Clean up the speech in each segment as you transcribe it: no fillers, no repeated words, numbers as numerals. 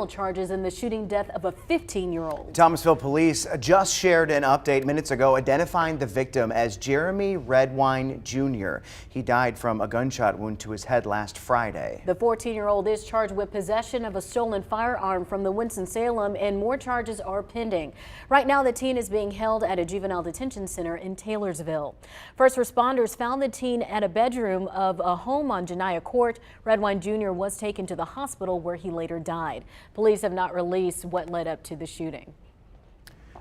Charges in the shooting death of a 15-year-old. Thomasville police just shared an update minutes ago identifying the victim as Jeremy Redwine Jr. He died from a gunshot wound to his head last Friday. The 14-year-old is charged with possession of a stolen firearm from the Winston-Salem, and more charges are pending. Right now, the teen is being held at a juvenile detention center in Taylorsville. First responders found the teen at a bedroom of a home on Janaya Court. Redwine Jr. was taken to the hospital where he later died. Police have not released what led up to the shooting.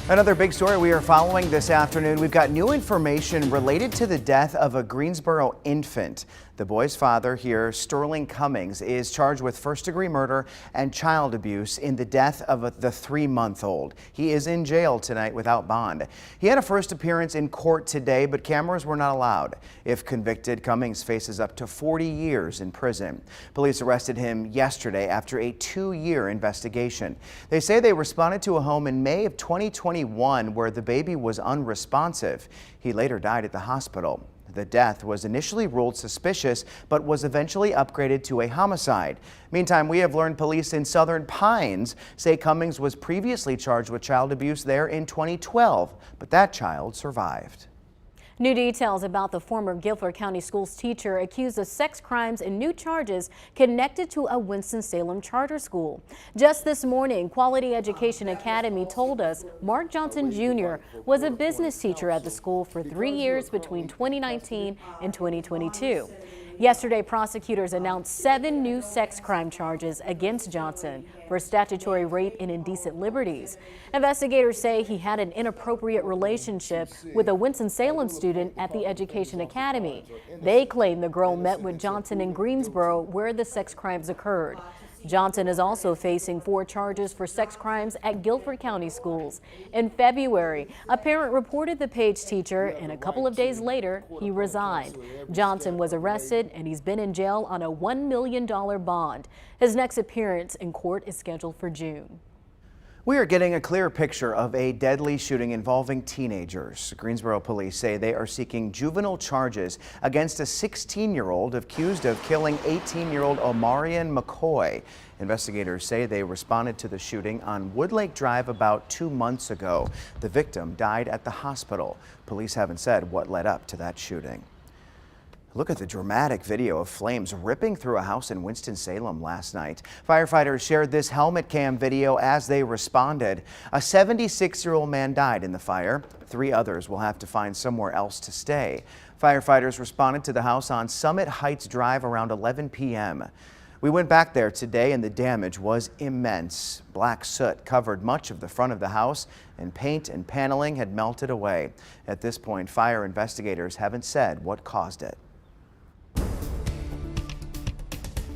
Another big story we are following this afternoon. We've got new information related to the death of a Greensboro infant. The boy's father here, Sterling Cummings, is charged with first-degree murder and child abuse in the death of the 3-month-old. He is in jail tonight without bond. He had a first appearance in court today, but cameras were not allowed. If convicted, Cummings faces up to 40 years in prison. Police arrested him yesterday after a 2-year investigation. They say they responded to a home in May of 2021 where the baby was unresponsive. He later died at the hospital. The death was initially ruled suspicious, but was eventually upgraded to a homicide. Meantime, we have learned police in Southern Pines say Cummings was previously charged with child abuse there in 2012, but that child survived. New details about the former Guilford County Schools teacher accused of sex crimes and new charges connected to a Winston-Salem charter school. Just this morning, Quality Education Academy told us Mark Johnson Jr. was a business teacher at the school for 3 years between 2019 and 2022. Yesterday, prosecutors announced 7 new sex crime charges against Johnson for statutory rape and indecent liberties. Investigators say he had an inappropriate relationship with a Winston-Salem student at the Education Academy. They claim the girl met with Johnson in Greensboro, where the sex crimes occurred. Johnson is also facing 4 charges for sex crimes at Guilford County Schools. In February, a parent reported the Page teacher, and a couple of days later, he resigned. Johnson was arrested, and he's been in jail on a $1 million bond. His next appearance in court is scheduled for June. We are getting a clear picture of a deadly shooting involving teenagers. Greensboro police say they are seeking juvenile charges against a 16-year-old accused of killing 18-year-old Omarion McCoy. Investigators say they responded to the shooting on Woodlake Drive about 2 months ago. The victim died at the hospital. Police haven't said what led up to that shooting. Look at the dramatic video of flames ripping through a house in Winston-Salem last night. Firefighters shared this helmet cam video as they responded. A 76-year-old man died in the fire. 3 others will have to find somewhere else to stay. Firefighters responded to the house on Summit Heights Drive around 11 p.m. We went back there today and the damage was immense. Black soot covered much of the front of the house and paint and paneling had melted away. At this point, fire investigators haven't said what caused it.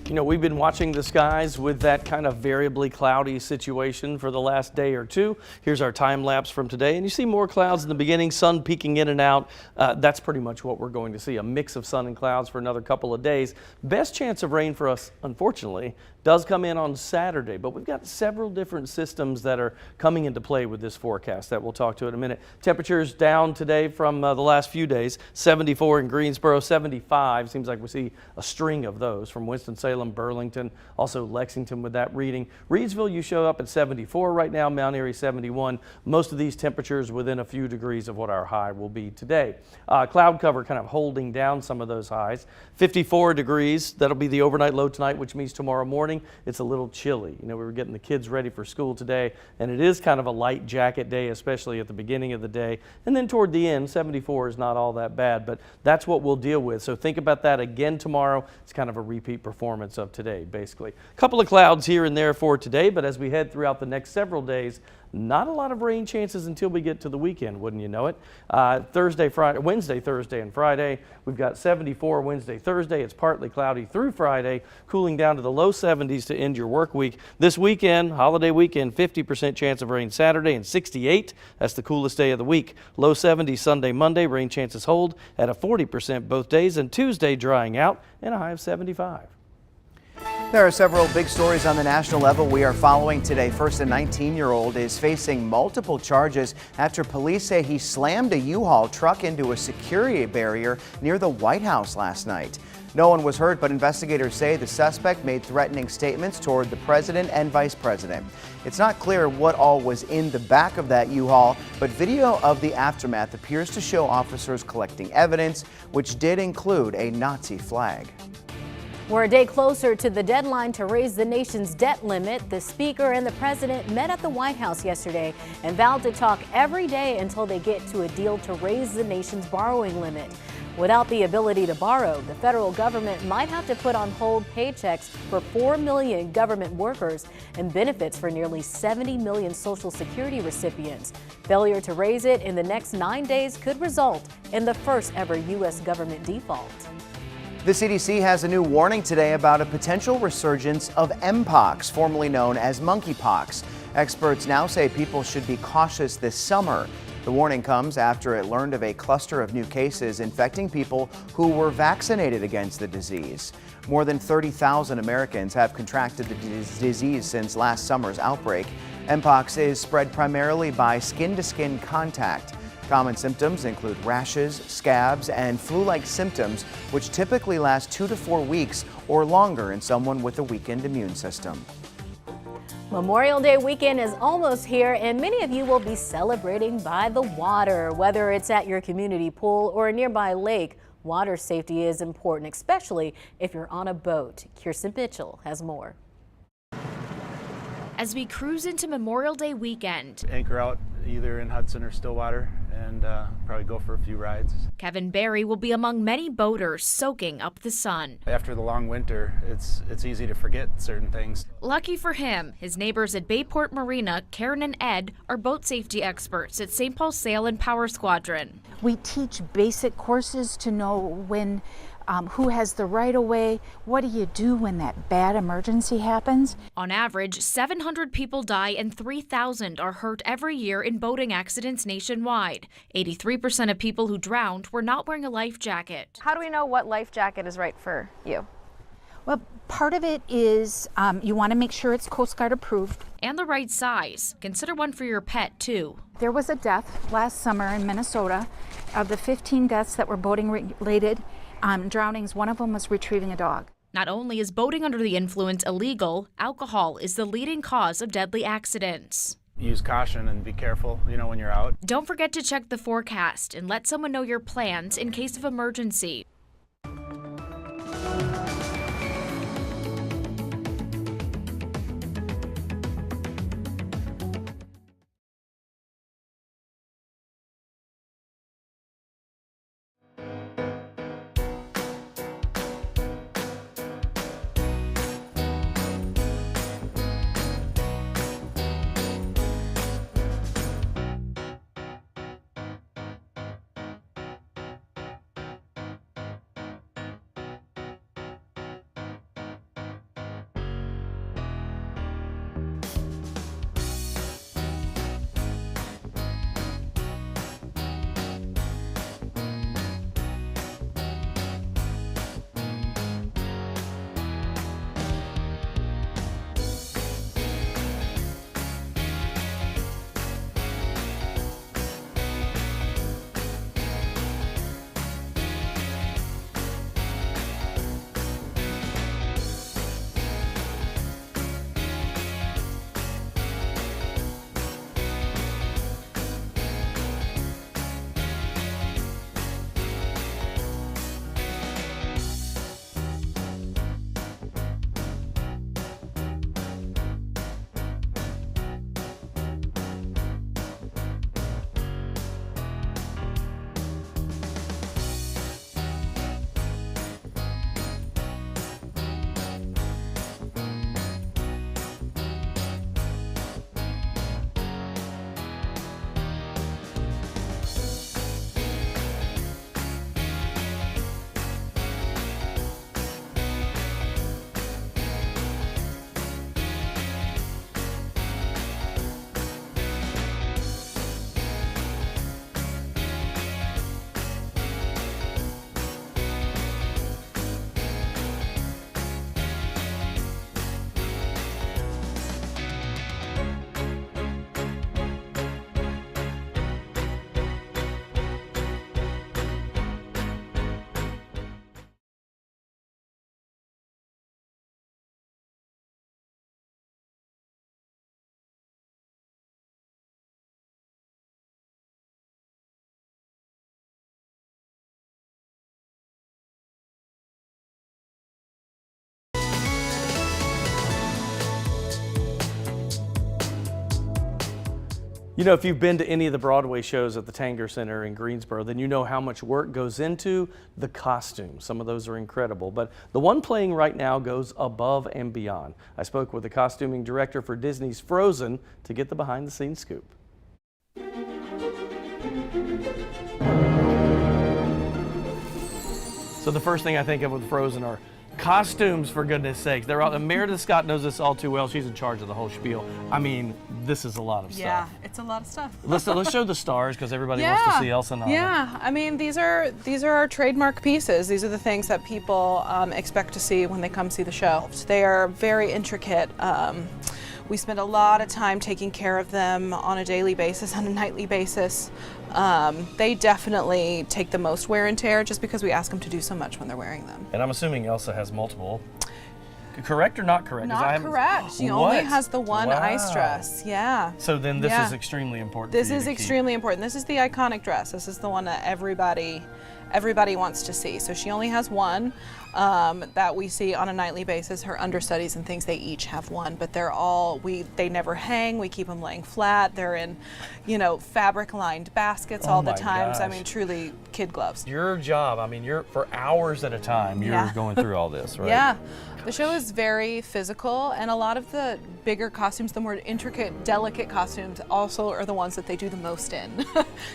You know, we've been watching the skies with that kind of variably cloudy situation for the last day or two. Here's our time lapse from today, and you see more clouds in the beginning, sun peeking in and out. That's pretty much what we're going to see, a mix of sun and clouds for another couple of days. Best chance of rain for us, unfortunately, does come in on Saturday, but we've got several different systems that are coming into play with this forecast that we'll talk to in a minute. Temperatures down today from the last few days, 74 in Greensboro, 75. Seems like we see a string of those from Winston-Salem, Burlington, also Lexington with that reading. Reidsville, you show up at 74 right now, Mount Airy 71. Most of these temperatures within a few degrees of what our high will be today. Cloud cover kind of holding down some of those highs. 54 degrees, that'll be the overnight low tonight, which means tomorrow morning it's a little chilly. You know, we were getting the kids ready for school today, and it is kind of a light jacket day, especially at the beginning of the day. And then toward the end, 74 is not all that bad, but that's what we'll deal with. So think about that again tomorrow. It's kind of a repeat performance of today, basically. A couple of clouds here and there for today, but as we head throughout the next several days, not a lot of rain chances until we get to the weekend, wouldn't you know it? Wednesday, Thursday, and Friday, we've got 74 Wednesday, Thursday. It's partly cloudy through Friday, cooling down to the low 70s to end your work week. This weekend, holiday weekend, 50% chance of rain Saturday and 68. That's the coolest day of the week. Low 70s Sunday, Monday. Rain chances hold at a 40% both days, and Tuesday drying out and a high of 75. There are several big stories on the national level we are following today. First, a 19-year-old is facing multiple charges after police say he slammed a U-Haul truck into a security barrier near the White House last night. No one was hurt, but investigators say the suspect made threatening statements toward the president and vice president. It's not clear what all was in the back of that U-Haul, but video of the aftermath appears to show officers collecting evidence, which did include a Nazi flag. We're a day closer to the deadline to raise the nation's debt limit. The Speaker and the President met at the White House yesterday and vowed to talk every day until they get to a deal to raise the nation's borrowing limit. Without the ability to borrow, the federal government might have to put on hold paychecks for 4 million government workers and benefits for nearly 70 million Social Security recipients. Failure to raise it in the next 9 days could result in the first ever U.S. government default. The CDC has a new warning today about a potential resurgence of mpox, formerly known as monkeypox. Experts now say people should be cautious this summer. The warning comes after it learned of a cluster of new cases infecting people who were vaccinated against the disease. More than 30,000 Americans have contracted the disease since last summer's outbreak. Mpox is spread primarily by skin-to-skin contact. Common symptoms include rashes, scabs, and flu-like symptoms, which typically last 2 to 4 weeks or longer in someone with a weakened immune system. Memorial Day weekend is almost here, and many of you will be celebrating by the water. Whether it's at your community pool or a nearby lake, water safety is important, especially if you're on a boat. Kirsten Mitchell has more. As we cruise into Memorial Day weekend, Anchor out either in Hudson or Stillwater and probably go for a few rides. Kevin Barry will be among many boaters soaking up the sun. After the long winter, it's easy to forget certain things. Lucky for him, his neighbors at Bayport Marina, Karen and Ed, are boat safety experts at St. Paul Sail and Power Squadron. We teach basic courses to know when who has the right of way, what do you do when that bad emergency happens. On average, 700 people die and 3,000 are hurt every year in boating accidents nationwide. 83% of people who drowned were not wearing a life jacket. How do we know what life jacket is right for you? Well, part of it is you want to make sure it's Coast Guard approved. And the right size. Consider one for your pet, too. There was a death last summer in Minnesota. Of the 15 deaths that were boating related, drownings, one of them was retrieving a dog. Not only is boating under the influence illegal, alcohol is the leading cause of deadly accidents. Use caution and be careful, when you're out. Don't forget to check the forecast and let someone know your plans in case of emergency. You know, if you've been to any of the Broadway shows at the Tanger Center in Greensboro, then you know how much work goes into the costumes. Some of those are incredible, but the one playing right now goes above and beyond. I spoke with the costuming director for Disney's Frozen to get the behind-the-scenes scoop. So the first thing I think of with Frozen are costumes, for goodness sakes. They're all, Meredith Scott knows this all too well. She's in charge of the whole spiel. I mean, this is a lot of stuff. Yeah, it's a lot of stuff. Let's show the stars because everybody wants to see Elsa and Anna. Yeah, I mean, these are our trademark pieces. These are the things that people expect to see when they come see the show. They are very intricate. We spend a lot of time taking care of them on a daily basis, on a nightly basis. They definitely take the most wear and tear just because we ask them to do so much when they're wearing them. And I'm assuming Elsa has multiple. Correct or not correct? Not correct. She only has the one ice dress. Yeah. So then this is extremely important. This is extremely important. This is the iconic dress. This is the one that everybody wants to see. So she only has one that we see on a nightly basis. Her understudies and things, they each have one, but they never hang. We keep them laying flat. They're in, fabric lined baskets all the time. So, I mean, truly kid gloves. Your job, I mean, you're for hours at a time, you're going through all this, right? Yeah. The show is very physical, and a lot of the bigger costumes, the more intricate, delicate costumes also are the ones that they do the most in.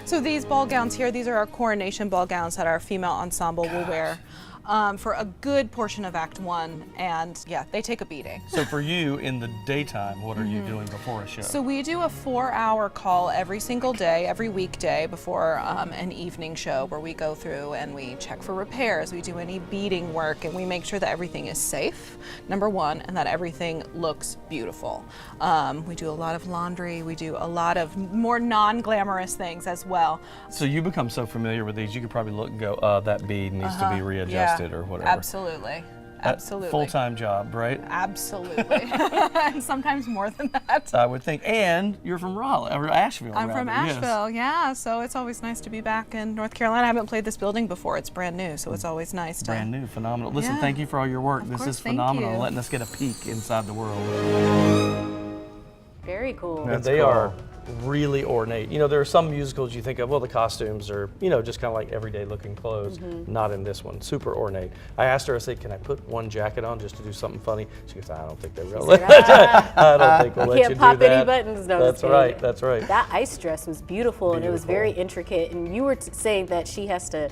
So these ball gowns here, these are our coronation ball gowns that our female ensemble will wear for a good portion of Act 1, and yeah, they take a beating. So for you, in the daytime, what are you doing before a show? So we do a 4-hour call every single day, every weekday before an evening show where we go through and we check for repairs, we do any beading work, and we make sure that everything is safe, number one, and that everything looks beautiful. We do a lot of laundry, we do a lot of more non-glamorous things as well. So you become so familiar with these, you could probably look and go, that bead needs to be readjusted or whatever. Absolutely. Absolutely. Full-time job, right? Absolutely. And sometimes more than that. I would think. And you're from Raleigh, or Asheville. I'm from Asheville, yeah. So it's always nice to be back in North Carolina. I haven't played this building before. It's brand new, so it's always nice to. Brand new, phenomenal. Listen, thank you for all your work. This is phenomenal, letting us get a peek inside the world. Very cool. And they are really ornate. You know, there are some musicals you think of, well, the costumes are, just kind of like everyday looking clothes. Not in this one. Super ornate. I asked her, I said, can I put one jacket on just to do something funny? She goes, I don't think they will. I don't think we'll let you do that. Can't pop any buttons, no. That's right, that's right. That ice dress was beautiful, and it was very intricate. And you were saying that she has to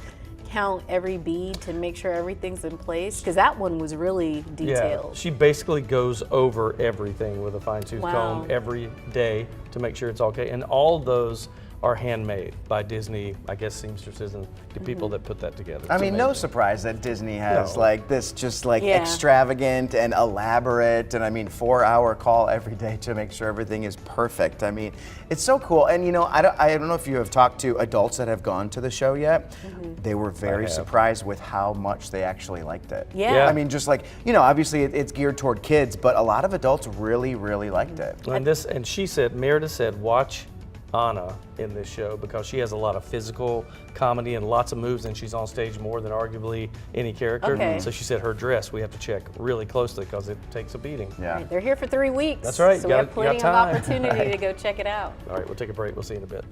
count every bead to make sure everything's in place, because that one was really detailed. Yeah, she basically goes over everything with a fine-tooth comb every day to make sure it's okay. And all of those are handmade by Disney, I guess seamstresses and the people that put that together. I mean, no surprise that Disney has like this just like extravagant and elaborate, and I mean 4-hour call every day to make sure everything is perfect. I mean, it's so cool. And I don't know if you have talked to adults that have gone to the show yet. They were very surprised with how much they actually liked it. Yeah. I mean, just like, obviously it's geared toward kids, but a lot of adults really, really liked it. And she said, Meredith said, watch Anna in this show because she has a lot of physical comedy and lots of moves, and she's on stage more than arguably any character. Okay. So she said her dress we have to check really closely because it takes a beating. Yeah. Right, they're here for 3 weeks. That's right. So we have plenty of opportunity to go check it out. All right, we'll take a break. We'll see you in a bit.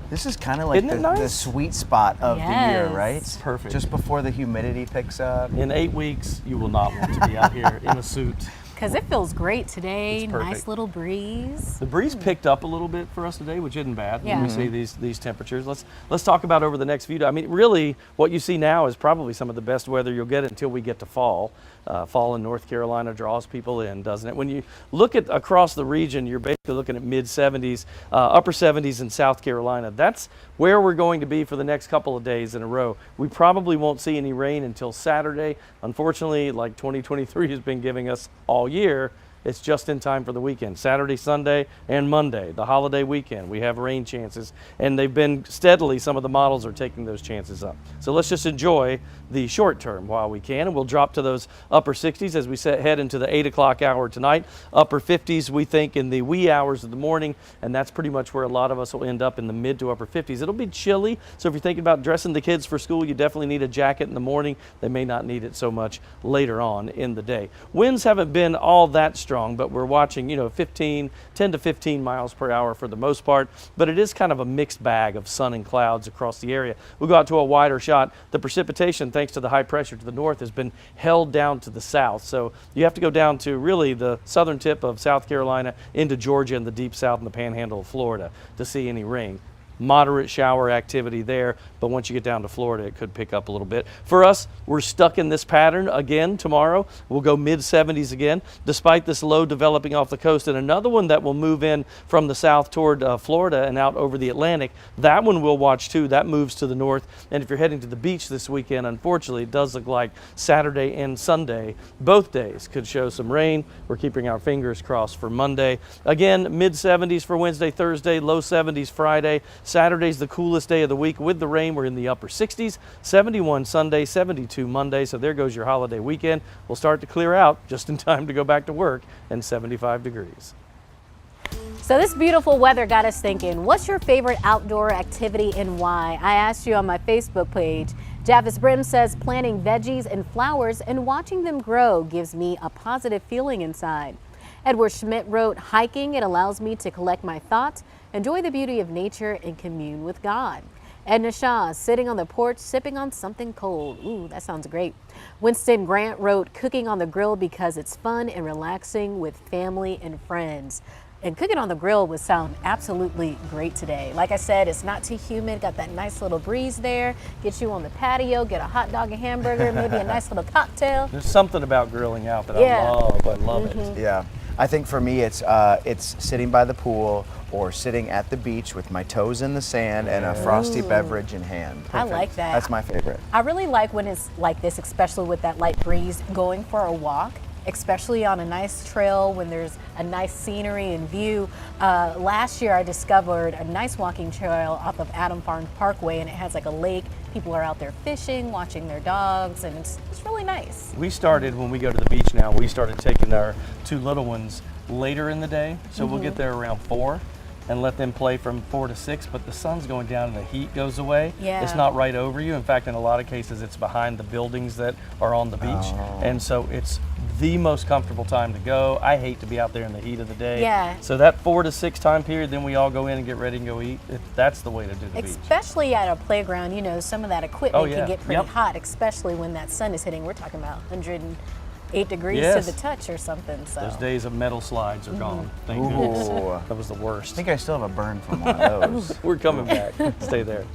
This is kind of like Isn't it nice? the sweet spot of the year, Yes. right? Perfect. Just before the humidity picks up. In 8 weeks, you will not want to be out here in a suit. Because it feels great today. It's perfect. Nice little breeze. The breeze picked up a little bit for us today, which isn't bad when Yeah. we see these temperatures. Let's talk about over the next few days. I mean, really, what you see now is probably some of the best weather you'll get until we get to fall. Fall in North Carolina draws people in, doesn't it? When you look at across the region, you're basically looking at mid-70s, upper 70s in South Carolina. That's where we're going to be for the next couple of days in a row. We probably won't see any rain until Saturday. Unfortunately, like 2023 has been giving us all year, it's just in time for the weekend. Saturday, Sunday, and Monday, the holiday weekend, we have rain chances, and they've been steadily, some of the models are taking those chances up. So let's just enjoy the short term while we can, and we'll drop to those upper 60s as we head into the 8 o'clock hour tonight. Upper 50s, we think, in the wee hours of the morning, and that's pretty much where a lot of us will end up, in the mid to upper 50s. It'll be chilly, so if you're thinking about dressing the kids for school, you definitely need a jacket in the morning. They may not need it so much later on in the day. Winds haven't been all that strong, but we're watching, 10 to 15 miles per hour for the most part, but it is kind of a mixed bag of sun and clouds across the area. We'll go out to a wider shot. The precipitation, thanks to the high pressure to the north, has been held down to the south, so you have to go down to really the southern tip of South Carolina into Georgia and the deep south and the panhandle of Florida to see any rain. Moderate shower activity there, but once you get down to Florida, it could pick up a little bit. For us, we're stuck in this pattern again tomorrow. We'll go mid-70s again, despite this low developing off the coast, and another one that will move in from the south toward Florida and out over the Atlantic. That one we'll watch too. That moves to the north, and if you're heading to the beach this weekend, unfortunately, it does look like Saturday and Sunday, both days, could show some rain. We're keeping our fingers crossed for Monday. Again, mid-70s for Wednesday, Thursday, low 70s Friday. Saturday's the coolest day of the week. With the rain, we're in the upper 60s, 71 Sunday, 72 Monday. So there goes your holiday weekend. We'll start to clear out just in time to go back to work, and 75 degrees. So this beautiful weather got us thinking, what's your favorite outdoor activity and why? I asked you on my Facebook page. Javis Brim says planting veggies and flowers and watching them grow gives me a positive feeling inside. Edward Schmidt wrote, hiking, it allows me to collect my thoughts, enjoy the beauty of nature, and commune with God. Edna Shaw, sitting on the porch, sipping on something cold. Ooh, that sounds great. Winston Grant wrote, cooking on the grill because it's fun and relaxing with family and friends. And cooking on the grill would sound absolutely great today. Like I said, it's not too humid, got that nice little breeze there. Get you on the patio, get a hot dog, a hamburger, maybe a nice little cocktail. There's something about grilling out that Yeah. I love it. Yeah. I think for me, it's sitting by the pool or sitting at the beach with my toes in the sand and a frosty beverage in hand. I like that. That's my favorite. I really like when it's like this, especially with that light breeze, going for a walk, especially on a nice trail when there's a nice scenery and view. Last year I discovered a nice walking trail off of Adam Farms Parkway, and it has like a lake. People are out there fishing, watching their dogs, and it's really nice. We started, when we go to the beach now, we started taking our two little ones later in the day, so we'll get there around 4 and let them play from 4 to 6, but the sun's going down and the heat goes away. Yeah. It's not right over you. In fact, in a lot of cases, it's behind the buildings that are on the beach. And so it's the most comfortable time to go. I hate to be out there in the heat of the day. Yeah. So that 4 to 6 time period, then we all go in and get ready and go eat. That's the way to do the beach. Especially at a playground, some of that equipment Oh, yeah. can get pretty Yep. hot, especially when that sun is hitting. We're talking about 108 degrees Yes. to the touch or something. So. Those days of metal slides are gone. Thank goodness. Ooh. That was the worst. I think I still have a burn from one of those. We're coming back. Stay there.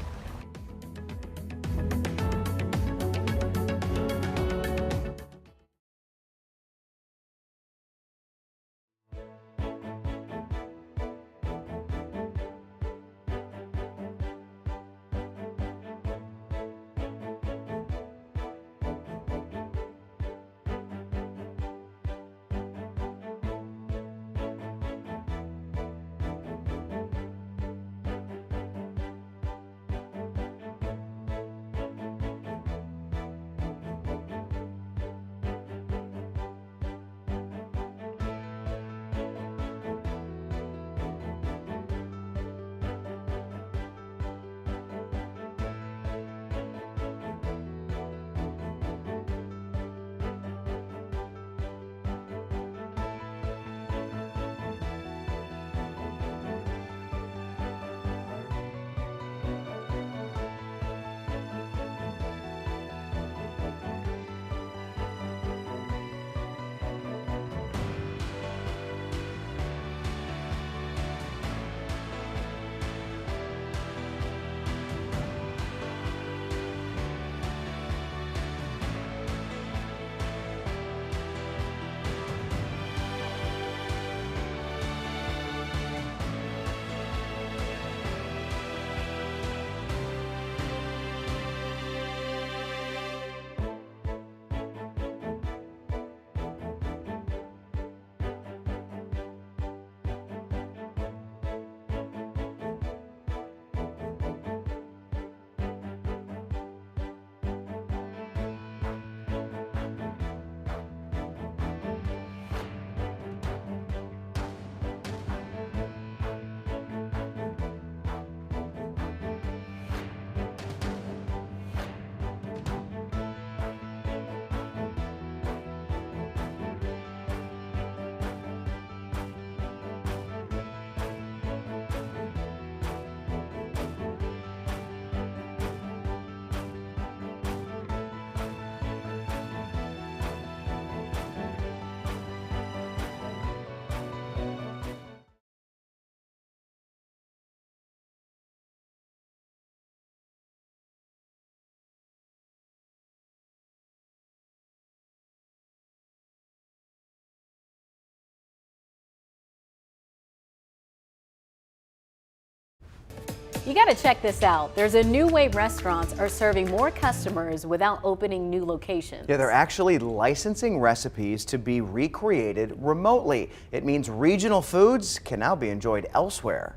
You got to check this out. There's a new way restaurants are serving more customers without opening new locations. Yeah, they're actually licensing recipes to be recreated remotely. It means regional foods can now be enjoyed elsewhere.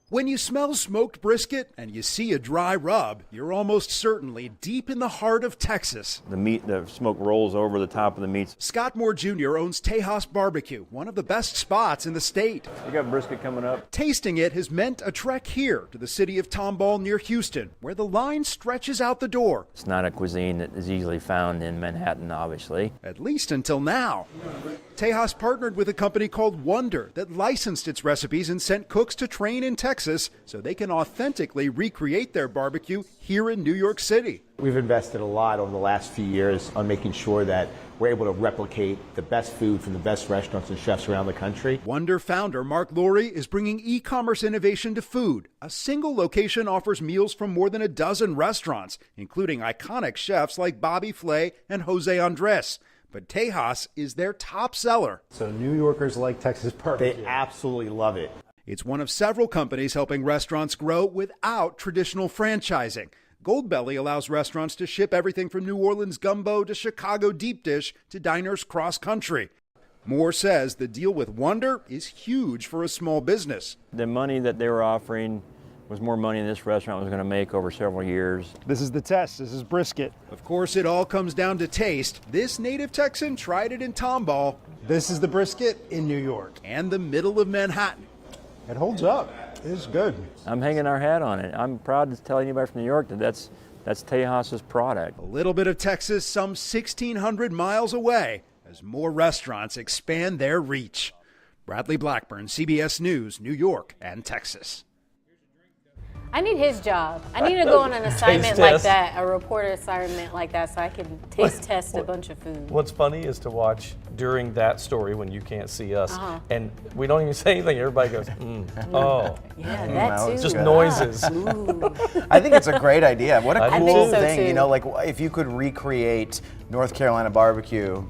When you smell smoked brisket and you see a dry rub, you're almost certainly deep in the heart of Texas. The meat, the smoke rolls over the top of the meats. Scott Moore Jr. owns Tejas Barbecue, one of the best spots in the state. You got brisket coming up. Tasting it has meant a trek here to the city of Tomball near Houston, where the line stretches out the door. It's not a cuisine that is easily found in Manhattan, obviously. At least until now. Tejas partnered with a company called Wonder that licensed its recipes and sent cooks to train in Texas so they can authentically recreate their barbecue here in New York City. We've invested a lot over the last few years on making sure that we're able to replicate the best food from the best restaurants and chefs around the country. Wonder founder Mark Laurie is bringing e-commerce innovation to food. A single location offers meals from more than a dozen restaurants, including iconic chefs like Bobby Flay and Jose Andres. But Tejas is their top seller. So New Yorkers like Texas barbecue. They absolutely love it. It's one of several companies helping restaurants grow without traditional franchising. Goldbelly allows restaurants to ship everything from New Orleans gumbo to Chicago deep dish to diners cross country. Moore says the deal with Wonder is huge for a small business. The money that they were offering was more money than this restaurant was going to make over several years. This is the test. This is brisket. Of course, it all comes down to taste. This native Texan tried it in Tomball. This is the brisket in New York. And the middle of Manhattan. It holds up. It's good. I'm hanging our hat on it. I'm proud to tell anybody from New York that that's Tejas's product. A little bit of Texas some 1,600 miles away as more restaurants expand their reach. Bradley Blackburn, CBS News, New York and Texas. I need his job. I need to go on an assignment like that, a reporter assignment like that, so I can taste test a bunch of food. What's funny is to watch during that story when you can't see us, and we don't even say anything. Everybody goes, oh. Yeah, that too. Just noises. I think it's a great idea. What a cool so thing, too. you know, like if you could recreate North Carolina barbecue,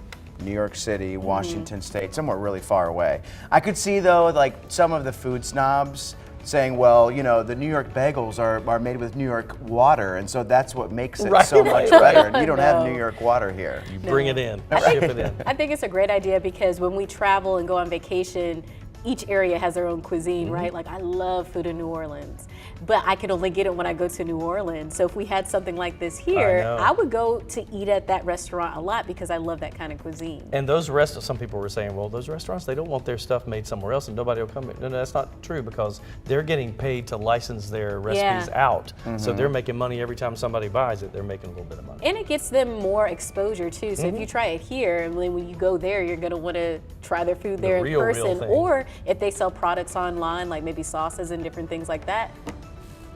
New York City, Washington State, somewhere really far away. I could see though, like some of the food snobs saying, well, you know, the New York bagels are made with New York water, and so that's what makes it so much better. And you don't have New York water here. You bring it in, ship it in. I think it's a great idea because when we travel and go on vacation, each area has their own cuisine, right? Like I love food in New Orleans, but I can only get it when I go to New Orleans. So if we had something like this here, I would go to eat at that restaurant a lot because I love that kind of cuisine. And those restaurants, some people were saying, well, those restaurants, they don't want their stuff made somewhere else and nobody will come in. No, that's not true because they're getting paid to license their recipes out. So they're making money every time somebody buys it, they're making a little bit of money. And it gets them more exposure too. So if you try it here, and then when you go there, you're gonna wanna try their food there in person. Or if they sell products online, like maybe sauces and different things like that,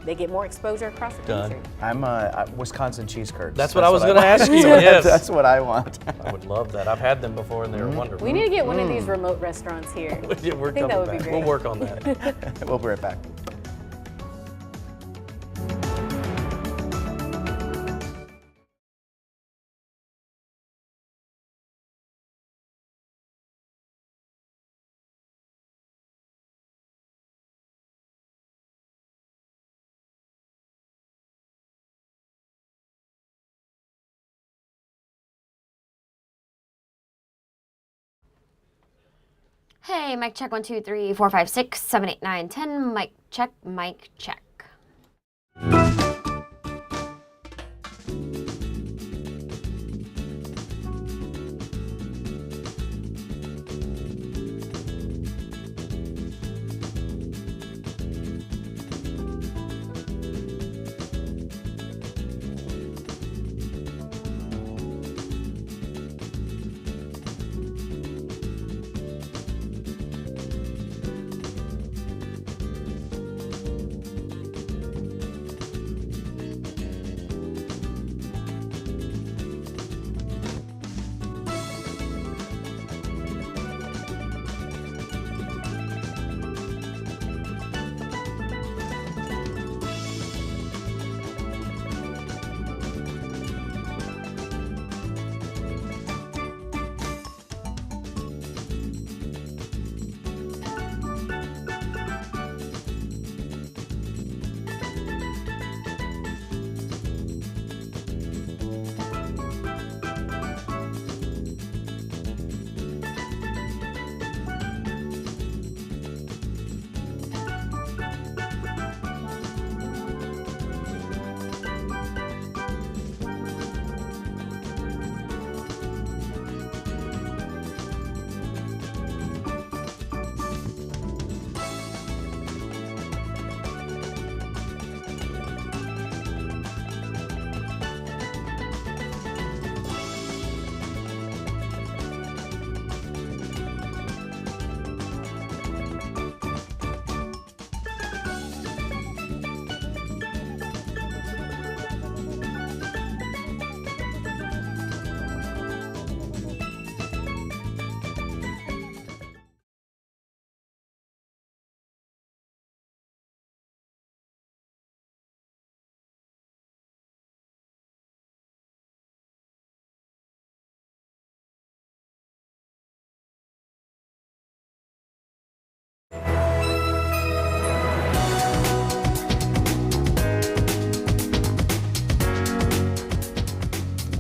they get more exposure across the country. I'm Wisconsin cheese curds. That's what I was going to ask you. Yes. That's what I want. I would love that. I've had them before and they were wonderful. We need to get one of these remote restaurants here. We're I think coming that would back. be great. We'll work on that. We'll be right back. Hey, mic check 1 2 3 4 5 6 7 8 9 10. Mic check, mic check.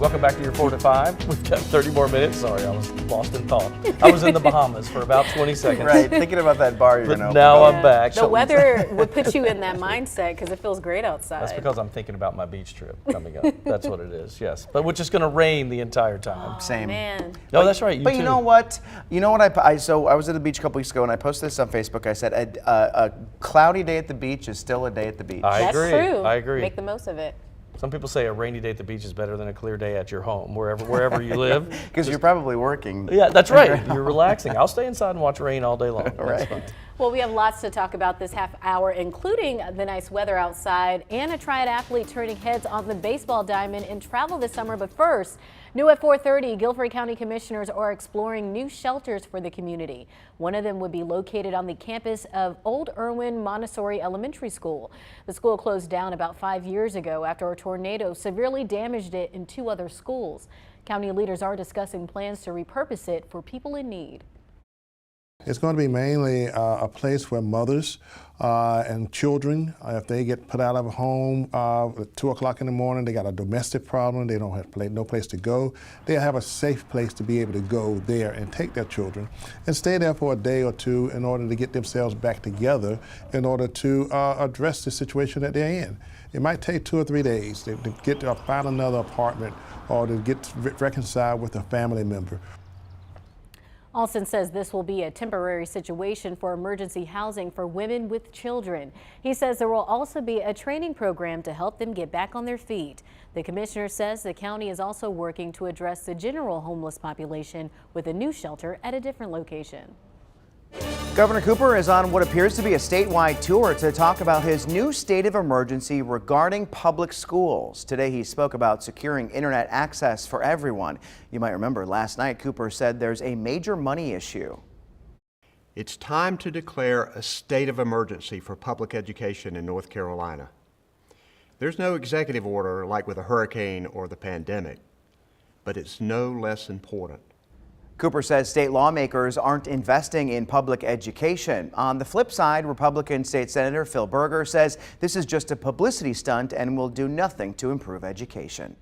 Welcome back to your 4 to 5. We've got 30 more minutes. Sorry, I was lost in thought. I was in the Bahamas for about 20 seconds. Right, thinking about that bar you're going to open. Now I'm back. The weather would put you in that mindset because it feels great outside. That's because I'm thinking about my beach trip coming up. That's what it is, yes. But which is going to rain the entire time. Same. Man. No, that's right. But you know what? So I was at the beach a couple weeks ago and I posted this on Facebook. I said a cloudy day at the beach is still a day at the beach. I agree. That's true. I agree. Make the most of it. Some people say a rainy day at the beach is better than a clear day at your home, wherever you live. Because you're probably working. Yeah, that's right. You're relaxing. I'll stay inside and watch rain all day long. That's Right. fine. Well, we have lots to talk about this half hour, including the nice weather outside and a Triad athlete turning heads on the baseball diamond in travel this summer. But first, new at 4:30, Guilford County Commissioners are exploring new shelters for the community. One of them would be located on the campus of Old Irwin Montessori Elementary School. The school closed down about 5 years ago after a tornado severely damaged it in 2 other schools. County leaders are discussing plans to repurpose it for people in need. It's going to be mainly a place where mothers and children, if they get put out of a home at 2 o'clock in the morning, they got a domestic problem, they don't have no place to go, they have a safe place to be able to go there and take their children and stay there for a day or two in order to get themselves back together in order to address the situation that they're in. It might take 2 or 3 days to get to find another apartment or to get reconciled with a family member. Alston says this will be a temporary situation for emergency housing for women with children. He says there will also be a training program to help them get back on their feet. The commissioner says the county is also working to address the general homeless population with a new shelter at a different location. Governor Cooper is on what appears to be a statewide tour to talk about his new state of emergency regarding public schools. Today he spoke about securing internet access for everyone. You might remember last night Cooper said there's a major money issue. It's time to declare a state of emergency for public education in North Carolina. There's no executive order like with a hurricane or the pandemic, but it's no less important. Cooper says state lawmakers aren't investing in public education. On the flip side, Republican State Senator Phil Berger says this is just a publicity stunt and will do nothing to improve education.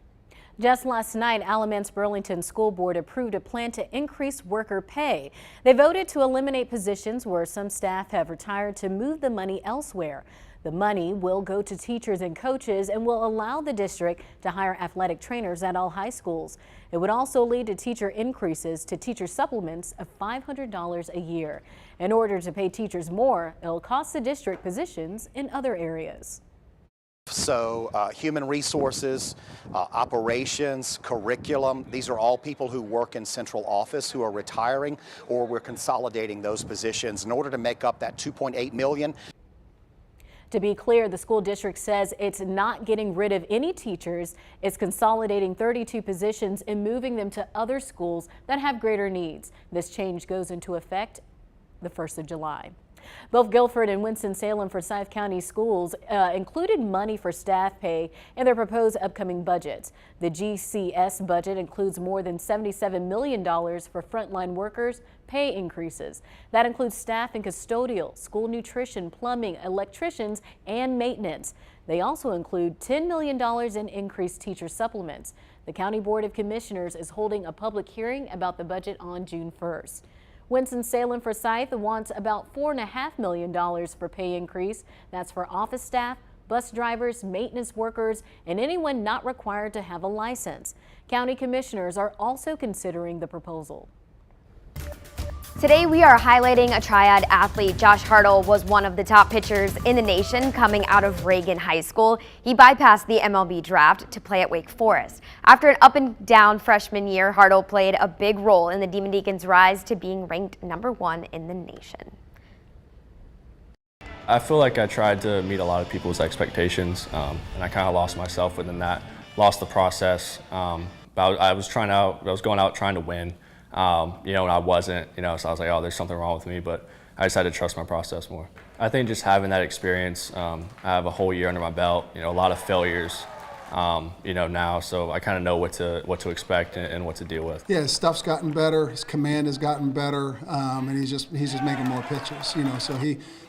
Just last night, Alamance-Burlington School Board approved a plan to increase worker pay. They voted to eliminate positions where some staff have retired to move the money elsewhere. The money will go to teachers and coaches and will allow the district to hire athletic trainers at all high schools. It would also lead to teacher increases to teacher supplements of $500 a year. In order to pay teachers more, it'll cost the district positions in other areas. So human resources, operations, curriculum, these are all people who work in central office who are retiring, or we're consolidating those positions in order to make up that $2.8 million. To be clear, the school district says it's not getting rid of any teachers. It's consolidating 32 positions and moving them to other schools that have greater needs. This change goes into effect the 1st of July. Both Guilford and Winston-Salem Forsyth County schools included money for staff pay in their proposed upcoming budgets. The GCS budget includes more than $77 million for frontline workers' pay increases. That includes staff and custodial, school nutrition, plumbing, electricians, and maintenance. They also include $10 million in increased teacher supplements. The County Board of Commissioners is holding a public hearing about the budget on June 1st. Winston-Salem Forsyth wants about $4.5 million for pay increase. That's for office staff, bus drivers, maintenance workers, and anyone not required to have a license. County commissioners are also considering the proposal. Today we are highlighting a Triad athlete. Josh Hartle was one of the top pitchers in the nation coming out of Reagan High School. He bypassed the MLB draft to play at Wake Forest. After an up and down freshman year, Hartle played a big role in the Demon Deacons' rise to being ranked #1 in the nation. I feel like I tried to meet a lot of people's expectations, and I kind of lost myself within that, lost the process. But I was going out trying to win. And I wasn't, so I was like, oh, there's something wrong with me, but I decided to trust my process more. I think just having that experience, I have a whole year under my belt, a lot of failures, now, so I kind of know what to expect and what to deal with. Yeah, his stuff's gotten better, his command has gotten better, and he's just making more pitches. So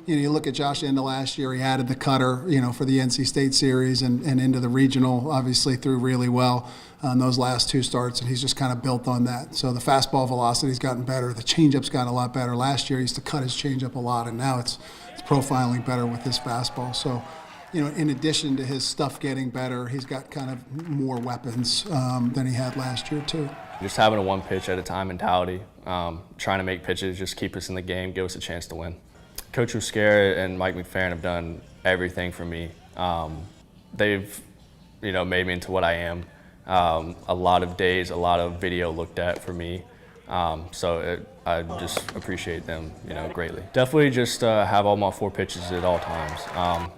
you look at Josh into last year, he added the cutter, for the NC State series and into the regional, obviously threw really well on those last 2 starts, and he's just kind of built on that. So the fastball velocity's gotten better, the changeup's gotten a lot better. Last year he used to cut his changeup a lot, and now it's profiling better with his fastball. So, in addition to his stuff getting better, he's got kind of more weapons than he had last year too. Just having a one pitch at a time mentality, trying to make pitches, just keep us in the game, give us a chance to win. Coach Ruscara and Mike McFerrin have done everything for me. They've, made me into what I am. A lot of days, a lot of video looked at for me. I just appreciate them, greatly. Definitely just have all my 4 pitches at all times.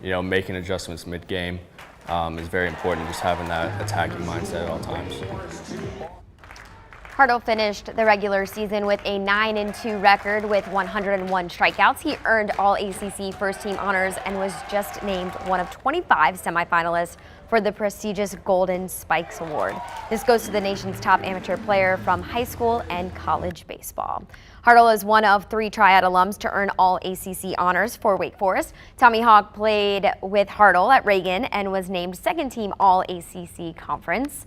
Making adjustments mid-game is very important, just having that attacking mindset at all times. Hartle finished the regular season with a 9-2 record with 101 strikeouts. He earned all ACC first-team honors and was just named one of 25 semifinalists for the prestigious Golden Spikes Award. This goes to the nation's top amateur player from high school and college baseball. Hartle is one of 3 Triad alums to earn all ACC honors for Wake Forest. Tommy Hawk played with Hartle at Reagan and was named second-team All-ACC Conference.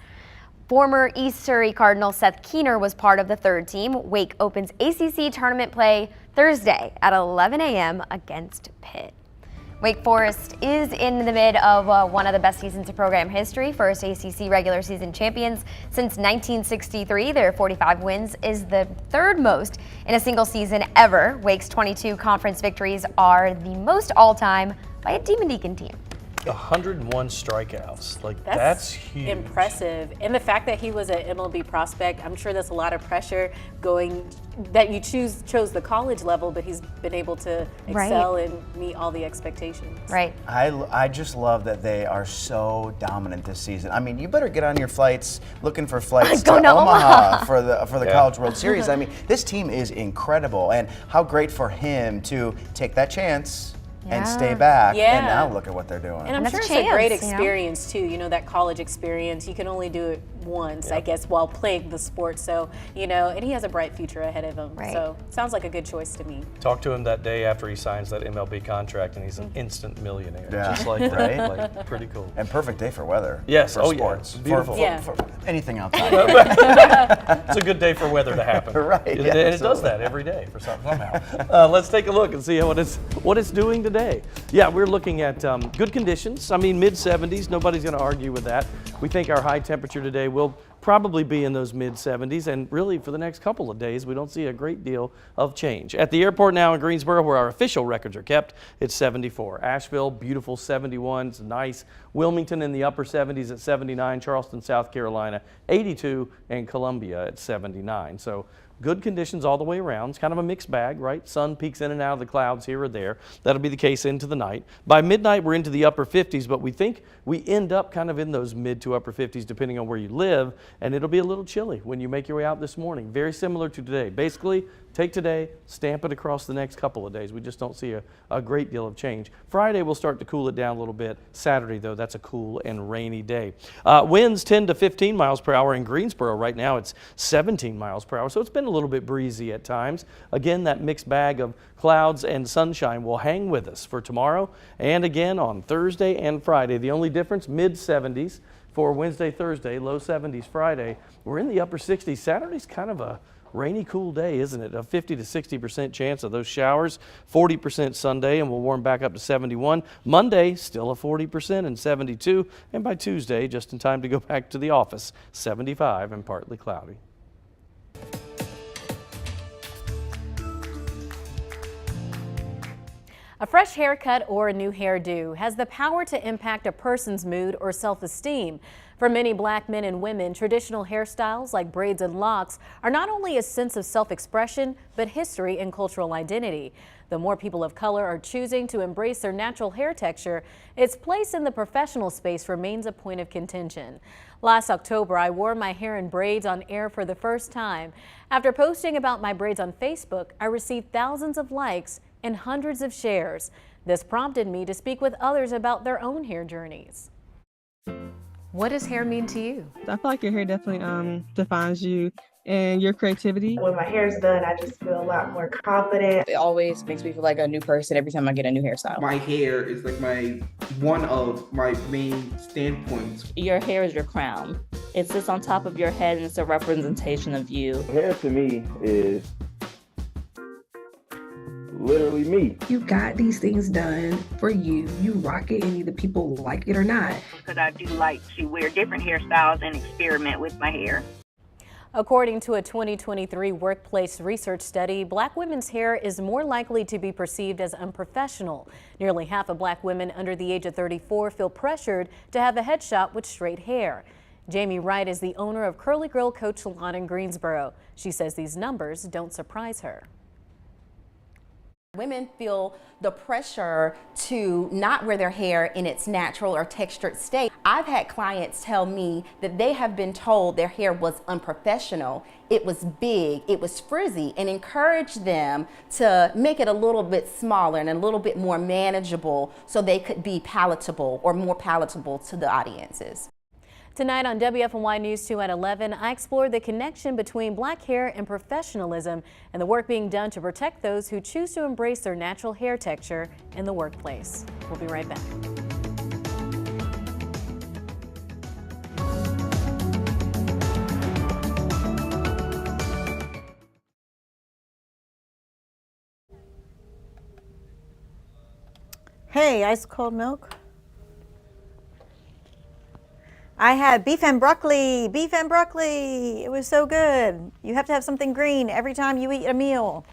Former East Surrey Cardinal Seth Keener was part of the 3rd team. Wake opens ACC tournament play Thursday at 11 a.m. against Pitt. Wake Forest is in the mid of one of the best seasons of program history. First ACC regular season champions since 1963. Their 45 wins is the 3rd most in a single season ever. Wake's 22 conference victories are the most all-time by a Demon Deacon team. 101 strikeouts. That's huge. Impressive. And the fact that he was an MLB prospect, I'm sure that's a lot of pressure going that you chose the college level, but he's been able to excel and meet all the expectations. Right. I just love that they are so dominant this season. I mean, you better get on your flights, looking for flights to Omaha for the College World Series. I mean, this team is incredible, and how great for him to take that chance and stay back, and now look at what they're doing. And I'm sure it's a great experience too, that college experience. You can only do it once, I guess, while playing the sport. So, and he has a bright future ahead of him. Right. So, sounds like a good choice to me. Talk to him that day after he signs that MLB contract, and he's an instant millionaire. Yeah. Just like that. Like, pretty cool. And perfect day for weather. Yes. For sports. Yeah. Beautiful. For anything outside. It's a good day for weather to happen. Right. And it does that every day for somehow. Let's take a look and see what it's doing today. Yeah, we're looking at good conditions. I mean, mid-70s. Nobody's going to argue with that. We think our high temperature today will probably be in those mid-70s, and really for the next couple of days we don't see a great deal of change. At the airport now in Greensboro, where our official records are kept, it's 74. Asheville, beautiful 71, it's nice. Wilmington in the upper 70s at 79, Charleston, South Carolina 82, and Columbia at 79. So good conditions all the way around. It's kind of a mixed bag, right? Sun peeks in and out of the clouds here or there. That'll be the case into the night. By midnight, we're into the upper 50s, but we think we end up kind of in those mid to upper 50s depending on where you live, and it'll be a little chilly when you make your way out this morning. Very similar to today. Basically, take today, stamp it across the next couple of days. We just don't see a great deal of change. Friday, we'll start to cool it down a little bit. Saturday, though, that's a cool and rainy day. Winds 10 to 15 miles per hour in Greensboro. Right now, it's 17 miles per hour, so it's been a little bit breezy at times. Again, that mixed bag of clouds and sunshine will hang with us for tomorrow and again on Thursday and Friday. The only difference, mid-70s for Wednesday, Thursday, low 70s Friday. We're in the upper 60s. Saturday's kind of a rainy, cool day, isn't it? A 50 to 60% chance of those showers. 40% Sunday, and we'll warm back up to 71. Monday, still a 40% and 72. And by Tuesday, just in time to go back to the office, 75 and partly cloudy. A fresh haircut or a new hairdo has the power to impact a person's mood or self-esteem. For many black men and women, traditional hairstyles like braids and locks are not only a sense of self-expression, but history and cultural identity. The more people of color are choosing to embrace their natural hair texture, its place in the professional space remains a point of contention. Last October, I wore my hair in braids on air for the first time. After posting about my braids on Facebook, I received thousands of likes and hundreds of shares. This prompted me to speak with others about their own hair journeys. What does hair mean to you? I feel like your hair definitely defines you and your creativity. When my hair is done, I just feel a lot more confident. It always makes me feel like a new person every time I get a new hairstyle. My hair is like one of my main standpoints. Your hair is your crown. It sits on top of your head and it's a representation of you. Hair to me is literally me. You got these things done for you. You rock it and either people like it or not. Because I do like to wear different hairstyles and experiment with my hair. According to a 2023 workplace research study, Black women's hair is more likely to be perceived as unprofessional. Nearly half of Black women under the age of 34 feel pressured to have a headshot with straight hair. Jamie Wright is the owner of Curly Girl Coach Salon in Greensboro. She says these numbers don't surprise her. Women feel the pressure to not wear their hair in its natural or textured state. I've had clients tell me that they have been told their hair was unprofessional, it was big, it was frizzy, and encourage them to make it a little bit smaller and a little bit more manageable so they could be palatable or more palatable to the audiences. Tonight on WFNY News 2 at 11, I explored the connection between Black hair and professionalism and the work being done to protect those who choose to embrace their natural hair texture in the workplace. We'll be right back. Hey, ice cold milk. I had beef and broccoli. It was so good. You have to have something green every time you eat a meal.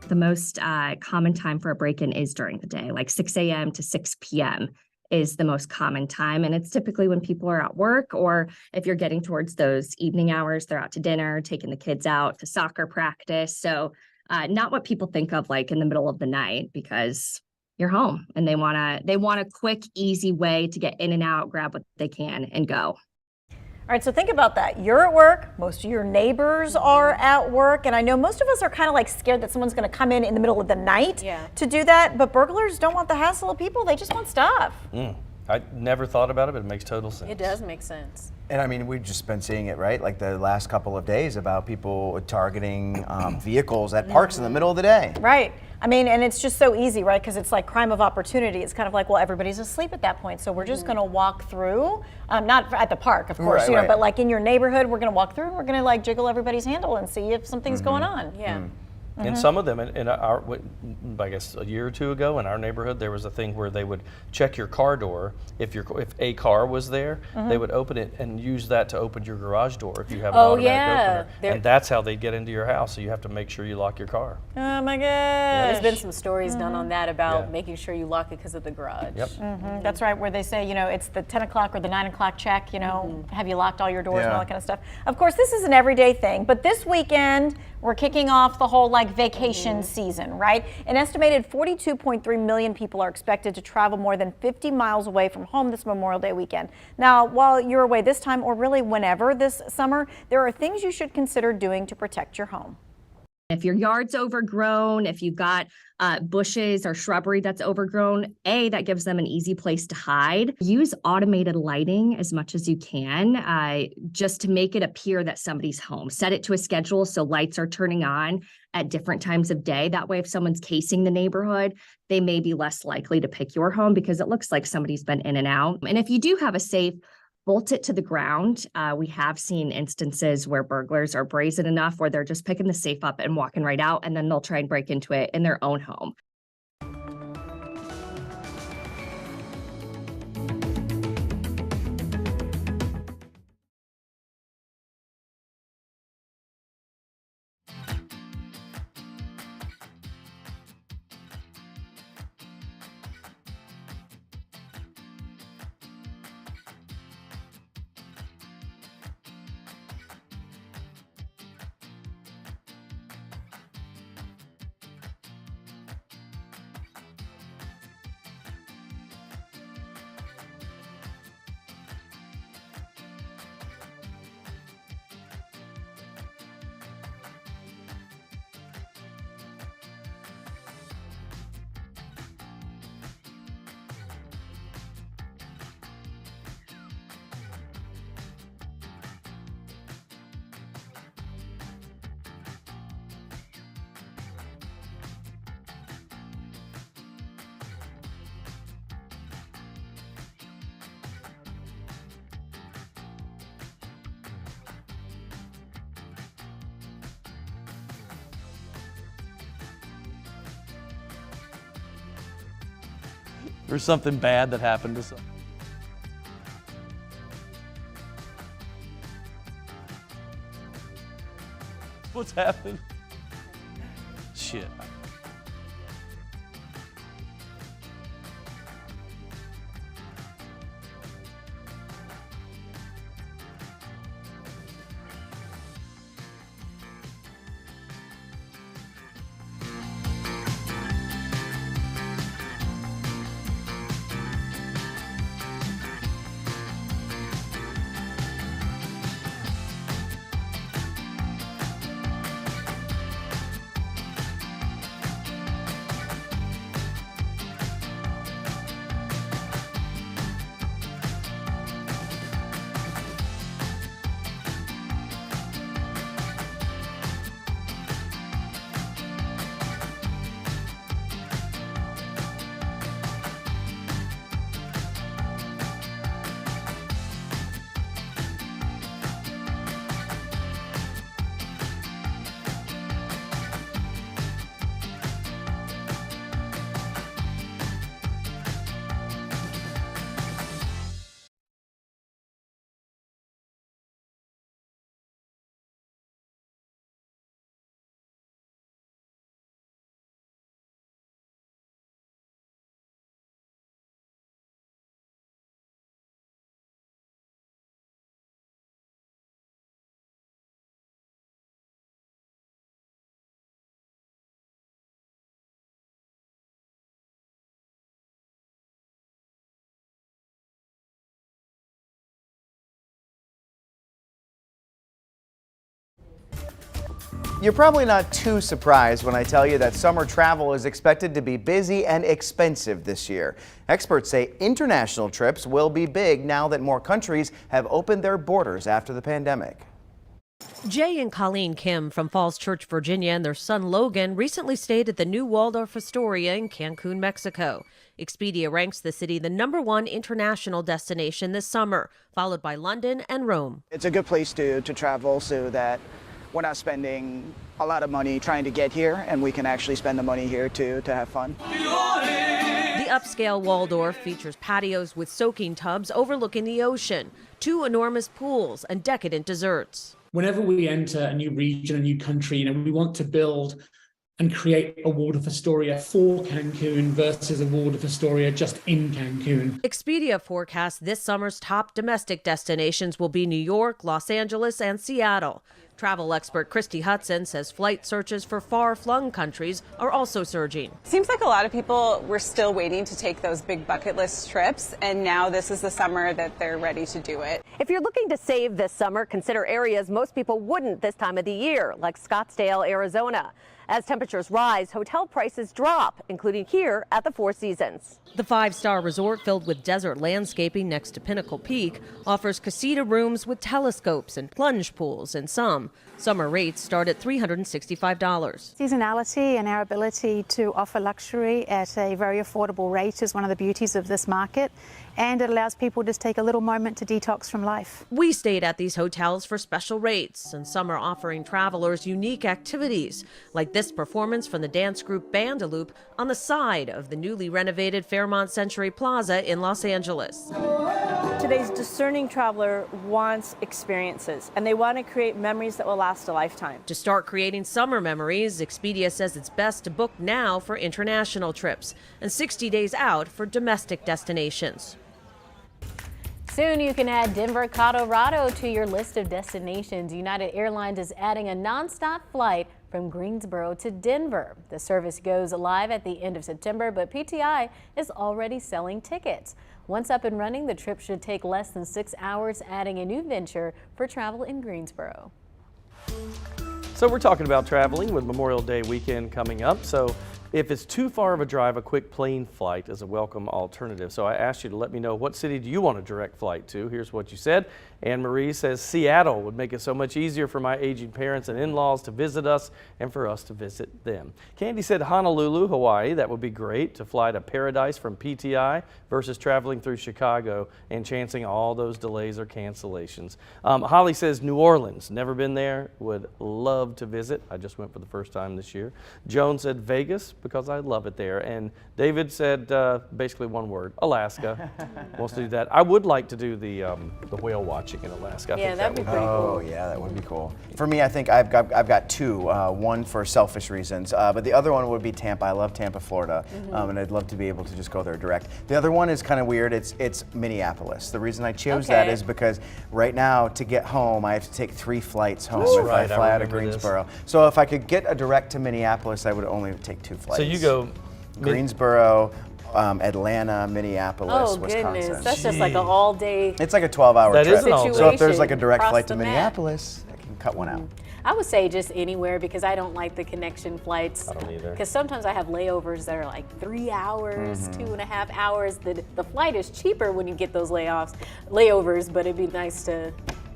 The most common time for a break-in is during the day, like 6 a.m. to 6 p.m. is the most common time. And it's typically when people are at work, or if you're getting towards those evening hours, they're out to dinner, taking the kids out to soccer practice. So not what people think of like in the middle of the night, because you're home and they want a quick, easy way to get in and out, grab what they can and go. All right, so think about that. You're at work, most of your neighbors are at work, and I know most of us are kind of like scared that someone's gonna come in the middle of the night to do that, but burglars don't want the hassle of people, they just want stuff. I never thought about it, but it makes total sense. It does make sense. And I mean, we've just been seeing it, right? Like the last couple of days about people targeting vehicles at parks in the middle of the day. Right. I mean, and it's just so easy, right? Because it's like crime of opportunity. It's kind of like, well, everybody's asleep at that point, so we're just going to walk through. Not at the park, of course, Right. but like in your neighborhood, we're going to walk through and we're going to like jiggle everybody's handle and see if something's going on. Yeah. And some of them, in our, I guess a year or two ago in our neighborhood, there was a thing where they would check your car door. If a car was there, they would open it and use that to open your garage door if you have an automatic opener. And that's how they get into your house. So you have to make sure you lock your car. Oh my gosh. There's been some stories done on that about making sure you lock it because of the garage. Yep. That's right, where they say, it's the 10 o'clock or the 9 o'clock check, have you locked all your doors and all that kind of stuff. Of course, this is an everyday thing, but this weekend, we're kicking off the whole vacation season, right? An estimated 42.3 million people are expected to travel more than 50 miles away from home this Memorial Day weekend. Now, while you're away this time or really whenever this summer, there are things you should consider doing to protect your home. If your yard's overgrown, if you've got bushes or shrubbery that's overgrown, that gives them an easy place to hide. Use automated lighting as much as you can, just to make it appear that somebody's home. Set it to a schedule so lights are turning on at different times of day. That way, if someone's casing the neighborhood, they may be less likely to pick your home because it looks like somebody's been in and out. And if you do have a safe, bolt it to the ground. We have seen instances where burglars are brazen enough where they're just picking the safe up and walking right out, and then they'll try and break into it in their own home. There's something bad that happened to someone. What's happening? Shit. You're probably not too surprised when I tell you that summer travel is expected to be busy and expensive this year. Experts say international trips will be big now that more countries have opened their borders after the pandemic. Jay and Colleen Kim from Falls Church, Virginia, and their son Logan recently stayed at the new Waldorf Astoria in Cancun, Mexico. Expedia ranks the city the #1 international destination this summer, followed by London and Rome. It's a good place to travel so that we're not spending a lot of money trying to get here, and we can actually spend the money here to have fun. The upscale Waldorf features patios with soaking tubs overlooking the ocean, 2 enormous pools, and decadent desserts. Whenever we enter a new region, a new country, we want to build and create a Waldorf Astoria for Cancun versus a Waldorf Astoria just in Cancun. Expedia forecasts this summer's top domestic destinations will be New York, Los Angeles, and Seattle. Travel expert Christy Hudson says flight searches for far-flung countries are also surging. Seems like a lot of people were still waiting to take those big bucket list trips, and now this is the summer that they're ready to do it. If you're looking to save this summer, consider areas most people wouldn't this time of the year, like Scottsdale, Arizona. As temperatures rise, hotel prices drop, including here at the Four Seasons. The 5-star resort, filled with desert landscaping next to Pinnacle Peak, offers casita rooms with telescopes and plunge pools in some. Summer rates start at $365. Seasonality and our ability to offer luxury at a very affordable rate is one of the beauties of this market, and it allows people to just take a little moment to detox from life. We stayed at these hotels for special rates, and some are offering travelers unique activities, like this performance from the dance group Bandaloop on the side of the newly renovated Fairmont Century Plaza in Los Angeles. Today's discerning traveler wants experiences, and they want to create memories that will last a lifetime. To start creating summer memories, Expedia says it's best to book now for international trips and 60 days out for domestic destinations. Soon you can add Denver, Colorado to your list of destinations. United Airlines is adding a nonstop flight from Greensboro to Denver. The service goes live at the end of September, but PTI is already selling tickets. Once up and running, the trip should take less than 6 hours, adding a new venture for travel in Greensboro. So we're talking about traveling with Memorial Day weekend coming up. So if it's too far of a drive, a quick plane flight is a welcome alternative. So I asked you to let me know, what city do you want a direct flight to? Here's what you said. Anne Marie says Seattle would make it so much easier for my aging parents and in-laws to visit us and for us to visit them. Candy said Honolulu, Hawaii. That would be great to fly to Paradise from PTI versus traveling through Chicago and chancing all those delays or cancellations. Holly says New Orleans. Never been there. Would love to visit. I just went for the first time this year. Joan said Vegas because I love it there. And David said basically one word, Alaska. Wants to do that. I would like to do the whale watching in Alaska. Yeah, that'd be pretty cool. Oh, yeah, that would be cool. For me, I think I've got two. One for selfish reasons, but the other one would be Tampa. I love Tampa, Florida, and I'd love to be able to just go there direct. The other one is kind of weird. It's Minneapolis. The reason I chose that is because right now to get home, I have to take 3 flights home if I fly out of Greensboro. So if I could get a direct to Minneapolis, I would only take 2 flights. So you go Greensboro, Atlanta, Minneapolis, Wisconsin. Goodness, that's just like an all-day. It's like a 12-hour trip. So if there's like a direct flight to map. Minneapolis, I can cut one out. I would say just anywhere because I don't like the connection flights. I don't either. Because sometimes I have layovers that are like 3 hours, 2.5 hours. The flight is cheaper when you get those layovers, but it'd be nice to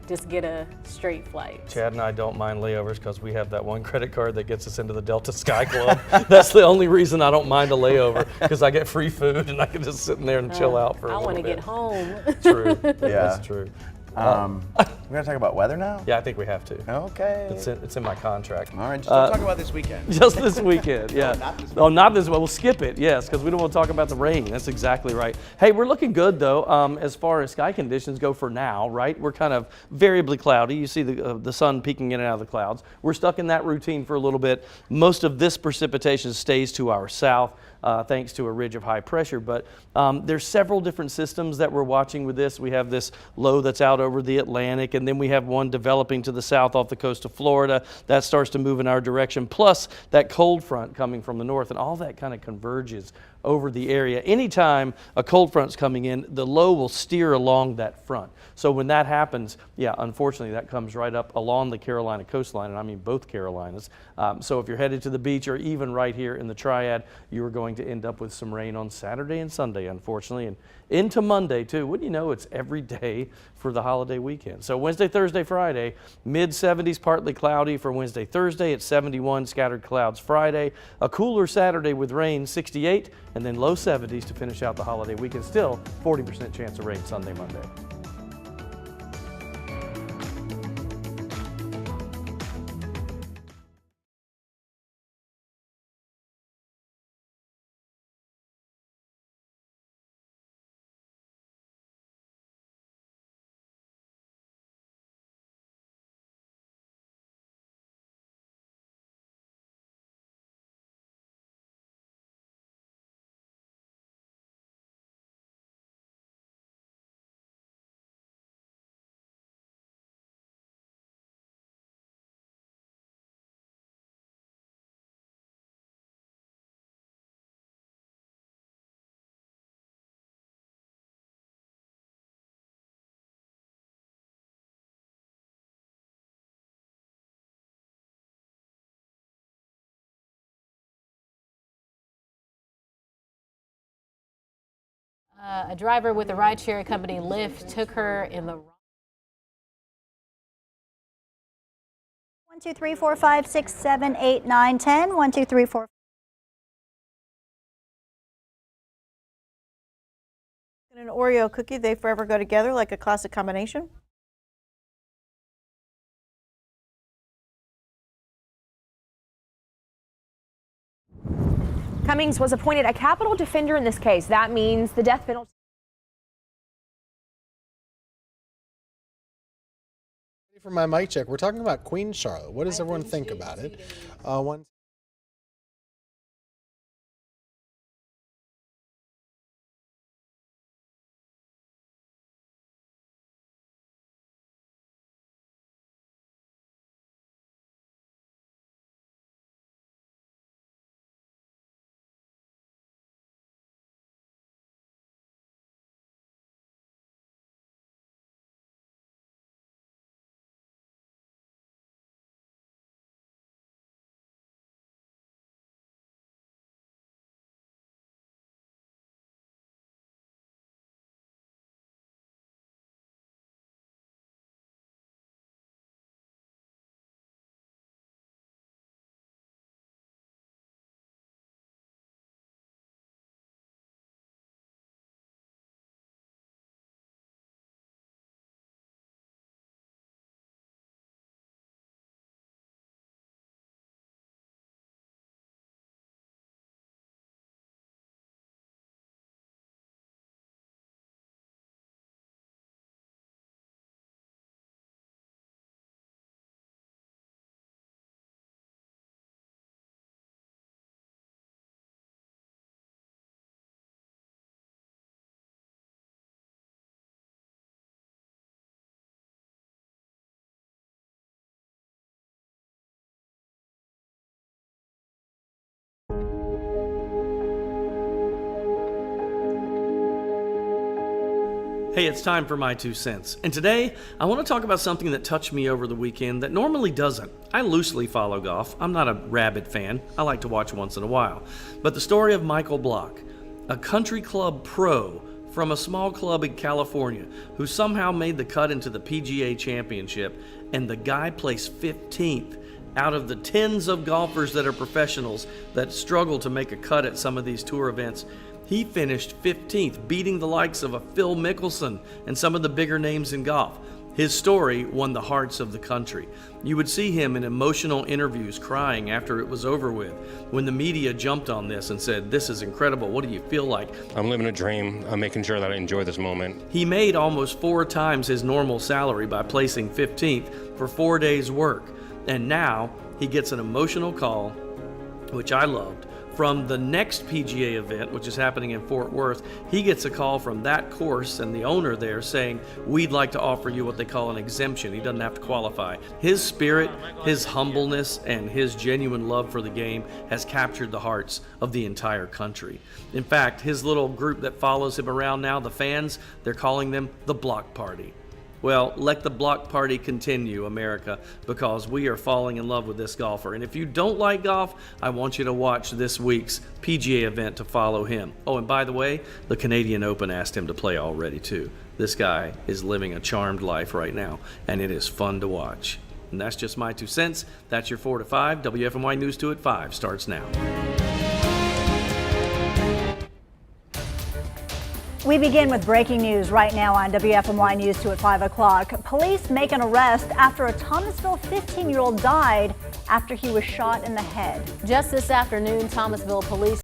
just get a straight flight. Chad and I don't mind layovers because we have that one credit card that gets us into the Delta Sky Club. That's the only reason I don't mind a layover, because I get free food and I can just sit in there and chill out for a little bit. I want to get home. True. Yeah. That's true. We're going to talk about weather now? Yeah, I think we have to. Okay. It's in my contract. All right, just don't talk about this weekend. Just this weekend, yeah. Not this weekend. We'll skip it, yes, because we don't want to talk about the rain. That's exactly right. Hey, we're looking good, though, as far as sky conditions go for now, right? We're kind of variably cloudy. You see the sun peeking in and out of the clouds. We're stuck in that routine for a little bit. Most of this precipitation stays to our south, thanks to a ridge of high pressure. But there's several different systems that we're watching with this. We have this low that's out over the Atlantic, and then we have one developing to the south off the coast of Florida. That starts to move in our direction, plus that cold front coming from the north, and all that kind of converges over the area. Anytime a cold front's coming in, the low will steer along that front. So when that happens, yeah, unfortunately, that comes right up along the Carolina coastline, and I mean both Carolinas. So if you're headed to the beach or even right here in the Triad, you are going to end up with some rain on Saturday and Sunday, unfortunately, and into Monday too. Wouldn't you know, it's every day for the holiday weekend. So Wednesday, Thursday, Friday, mid-70s, partly cloudy for Wednesday, Thursday. It's 71, scattered clouds Friday. A cooler Saturday with rain, 68, and then low 70s to finish out the holiday weekend. Still 40% chance of rain Sunday, Monday. A driver with the rideshare company Lyft took her in the 1, 2, 3, 4, 5, 6, 7, 8, 9, 10. 1, 2, 3, 4. And an Oreo cookie, they forever go together like a classic combination. Cummings was appointed a capital defender in this case. That means the death penalty. For my mic check, we're talking about Queen Charlotte. What does everyone think about it? One. Hey, it's time for my 2 cents. And today, I want to talk about something that touched me over the weekend that normally doesn't. I loosely follow golf. I'm not a rabid fan. I like to watch once in a while. But the story of Michael Block, a country club pro from a small club in California who somehow made the cut into the PGA Championship, and the guy placed 15th out of the tens of golfers that are professionals that struggle to make a cut at some of these tour events. He finished 15th, beating the likes of a Phil Mickelson and some of the bigger names in golf. His story won the hearts of the country. You would see him in emotional interviews crying after it was over with. When the media jumped on this and said, "This is incredible, what do you feel like?" I'm living a dream. I'm making sure that I enjoy this moment. He made almost 4 times his normal salary by placing 15th for 4 days' work. And now he gets an emotional call, which I loved, From the next PGA event, which is happening in Fort Worth, he gets a call from that course and the owner there saying, we'd like to offer you what they call an exemption. He doesn't have to qualify. His spirit, his humbleness, and his genuine love for the game has captured the hearts of the entire country. In fact, his little group that follows him around now, the fans, they're calling them the Block Party. Well, let the block party continue, America, because we are falling in love with this golfer. And if you don't like golf, I want you to watch this week's PGA event to follow him. Oh, and by the way, the Canadian Open asked him to play already, too. This guy is living a charmed life right now, and it is fun to watch. And that's just my 2 cents. That's your 4 to 5. WFMY News 2 at 5 starts now. We begin with breaking news right now on WFMY News 2 at 5 o'clock. Police make an arrest after a Thomasville 15-year-old died after he was shot in the head. Just this afternoon, Thomasville police